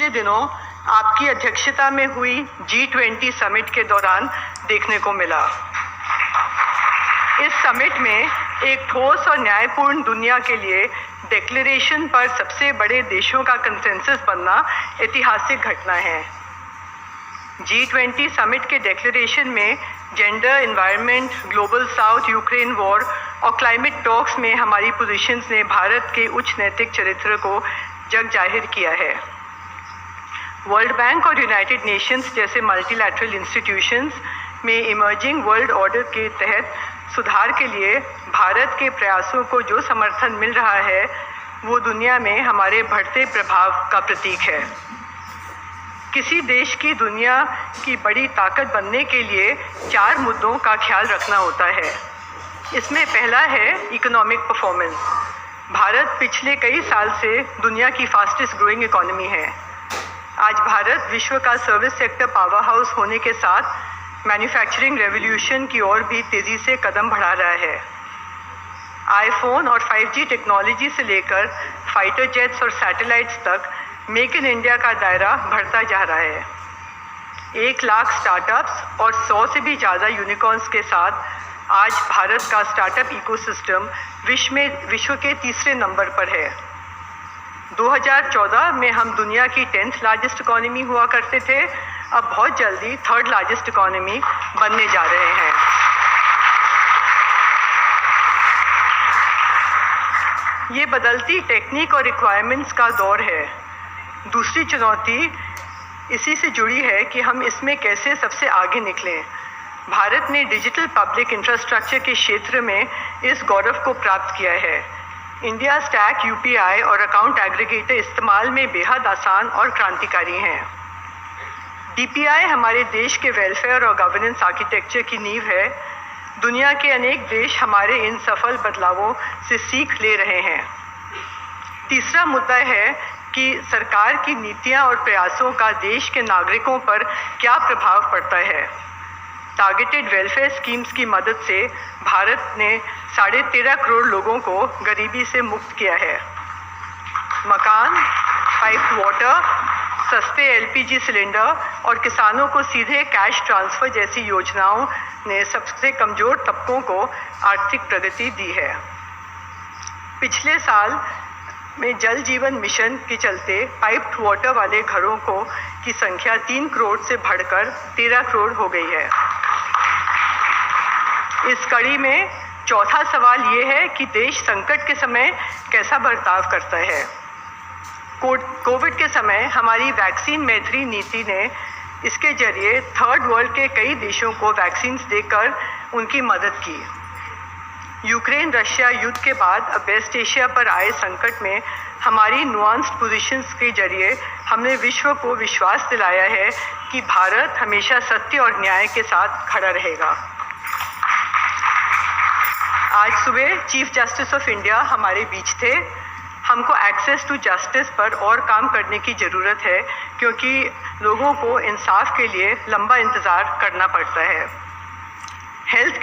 पिछले दिनों आपकी अध्यक्षता में हुई G20 समिट के दौरान देखने को मिला। इस समिट में एक ठोस और न्यायपूर्ण दुनिया के लिए डिक्लेरेशन पर सबसे बड़े देशों का कंसेंसस बनना ऐतिहासिक घटना है। G20 समिट के डिक्लेरेशन में gender, environment, global south, Ukraine war और क्लाइमेट टॉक्स में हमारी पोजीशंस ने भारत के उच्च नैतिक चरित्र को जग जाहिर किया है। वर्ल्ड बैंक और यूनाइटेड नेशंस जैसे मल्टीलैटरल इंस्टीट्यूशंस में इमर्जिंग वर्ल्ड ऑर्डर के तहत सुधार के लिए भारत के प्रयासों को जो समर्थन मिल रहा है वो दुनिया में हमारे बढ़ते प्रभाव का प्रतीक है। किसी देश की दुनिया की बड़ी ताकत बनने के लिए 4 मुद्दों का ख्याल रखना होता है। इसमें पहला है इकोनॉमिक परफॉर्मेंस। भारत पिछले कई साल से दुनिया की फास्टेस्ट ग्रोइंग इकोनॉमी है। आज भारत विश्व का सर्विस सेक्टर पावर हाउस होने के साथ मैन्युफैक्चरिंग रेवोल्यूशन की ओर भी तेज़ी से कदम बढ़ा रहा है। आईफोन और 5G टेक्नोलॉजी से लेकर फाइटर जेट्स और सैटेलाइट्स तक मेक इन इंडिया का दायरा बढ़ता जा रहा है। 1 लाख स्टार्टअप्स और 100 से भी ज़्यादा यूनिकॉर्न्स के साथ आज भारत का स्टार्टअप इकोसिस्टम विश्व के तीसरे नंबर पर है। 2014 में हम दुनिया की 10th लार्जेस्ट इकोनॉमी हुआ करते थे, अब बहुत जल्दी 3rd लार्जेस्ट इकोनॉमी बनने जा रहे हैं। ये बदलती टेक्निक और रिक्वायरमेंट्स का दौर है। दूसरी चुनौती इसी से जुड़ी है कि हम इसमें कैसे सबसे आगे निकलें। भारत ने डिजिटल पब्लिक इंफ्रास्ट्रक्चर के क्षेत्र में इस गौरव को प्राप्त किया है। इंडिया स्टैक, UPI और अकाउंट एग्रीगेटर इस्तेमाल में बेहद आसान और क्रांतिकारी हैं। DPI हमारे देश के वेलफेयर और गवर्नेंस आर्किटेक्चर की नींव है। दुनिया के अनेक देश हमारे इन सफल बदलावों से सीख ले रहे हैं। तीसरा मुद्दा है कि सरकार की नीतियां और प्रयासों का देश के नागरिकों पर क्या प्रभाव पड़ता है। टारगेटेड वेलफेयर स्कीम्स की मदद से भारत ने 13.5 करोड़ लोगों को गरीबी से मुक्त किया है। मकान, पाइप्ड वाटर, सस्ते LPG सिलेंडर और किसानों को सीधे कैश ट्रांसफ़र जैसी योजनाओं ने सबसे कमज़ोर तबकों को आर्थिक प्रगति दी है। पिछले साल में जल जीवन मिशन के चलते पाइप्ड वाटर वाले घरों की संख्या 3 करोड़ से बढ़कर 13 करोड़ हो गई है। इस कड़ी में चौथा सवाल ये है कि देश संकट के समय कैसा बर्ताव करता है। कोविड के समय हमारी वैक्सीन मैत्री नीति ने इसके जरिए 3rd वर्ल्ड के कई देशों को वैक्सीन्स देकर उनकी मदद की। यूक्रेन रशिया युद्ध के बाद अब वेस्ट एशिया पर आए संकट में हमारी नुआंस्ड पोजीशंस के जरिए हमने विश्व को विश्वास दिलाया है कि भारत हमेशा सत्य और न्याय के साथ खड़ा रहेगा। आज सुबह चीफ जस्टिस ऑफ इंडिया हमारे बीच थे। हमको एक्सेस टू जस्टिस पर और काम करने की ज़रूरत है क्योंकि लोगों को इंसाफ के लिए लंबा इंतज़ार करना पड़ता है। हेल्थ